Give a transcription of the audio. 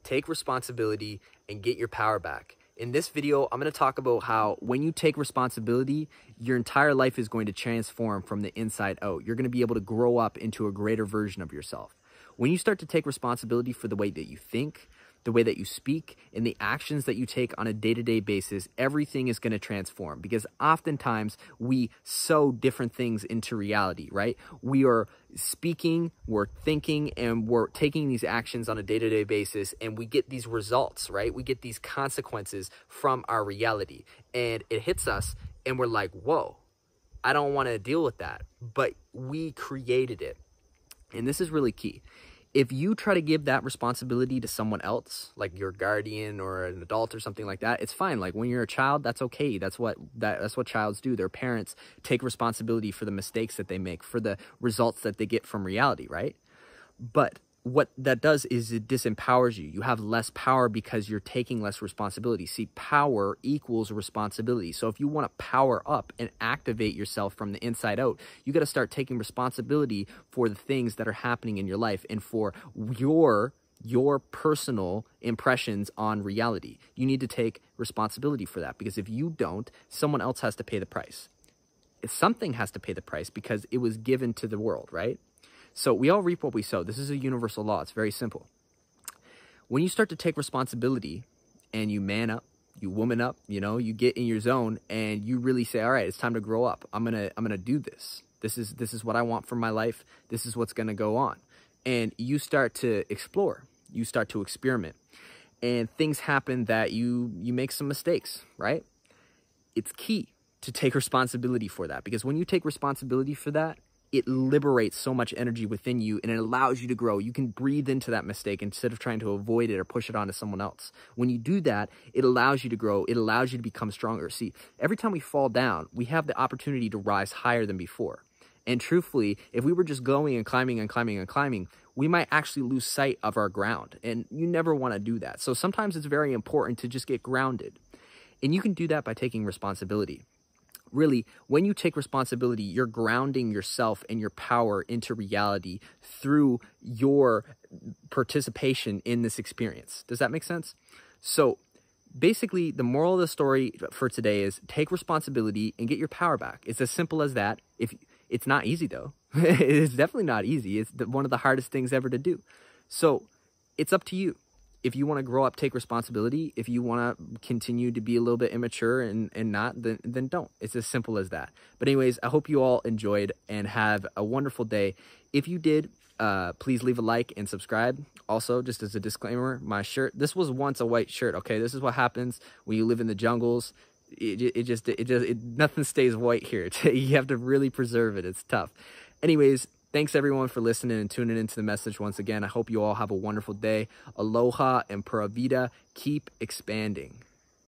take responsibility and get your power back. In this video, I'm going to talk about how when you take responsibility, your entire life is going to transform from the inside out. You're going to be able to grow up into a greater version of yourself. When you start to take responsibility for the way that you think, the way that you speak, and the actions that you take on a day-to-day basis, everything is going to transform, because oftentimes we sow different things into reality, right? We are speaking, we're thinking, and we're taking these actions on a day-to-day basis, and we get these results, right? We get these consequences from our reality, and it hits us, and we're like, whoa, I don't want to deal with that, but we created it. And this is really key. If you try to give that responsibility to someone else, like your guardian or an adult or something like that, it's fine. Like when you're a child, that's okay. That's what childs do. Their parents take responsibility for the mistakes that they make, for the results that they get from reality, right? But what that does is it disempowers you. You have less power because you're taking less responsibility. See, power equals responsibility. So if you want to power up and activate yourself from the inside out, you got to start taking responsibility for the things that are happening in your life and for your personal impressions on reality. You need to take responsibility for that, because if you don't, someone else has to pay the price. Something has to pay the price because it was given to the world, right? So we all reap what we sow. This is a universal law. It's very simple. When you start to take responsibility and you man up, you woman up, you get in your zone and you really say, all right, it's time to grow up. I'm going to do this. This is what I want for my life. This is what's going to go on. And you start to explore, you start to experiment, and things happen that you make some mistakes, right? It's key to take responsibility for that, because when you take responsibility for that, it liberates so much energy within you and it allows you to grow. You can breathe into that mistake instead of trying to avoid it or push it onto someone else. When you do that, it allows you to grow. It allows you to become stronger. See, every time we fall down, we have the opportunity to rise higher than before. And truthfully, if we were just going and climbing and climbing and climbing, we might actually lose sight of our ground. And you never want to do that. So sometimes it's very important to just get grounded. And you can do that by taking responsibility. Really, when you take responsibility, you're grounding yourself and your power into reality through your participation in this experience. Does that make sense? So basically, the moral of the story for today is take responsibility and get your power back. It's as simple as that. It's not easy, though. It's definitely not easy. It's one of the hardest things ever to do. So it's up to you. If you want to grow up, take responsibility. If you want to continue to be a little bit immature and not, then don't. It's as simple as that. But anyways, I hope you all enjoyed and have a wonderful day. If you did, please leave a like and subscribe. Also, just as a disclaimer, my shirt, this was once a white shirt, okay? This is what happens when you live in the jungles. Nothing stays white here. You have to really preserve it. It's tough. Anyways, thanks everyone for listening and tuning into the message once again. I hope you all have a wonderful day. Aloha and pura vida. Keep expanding.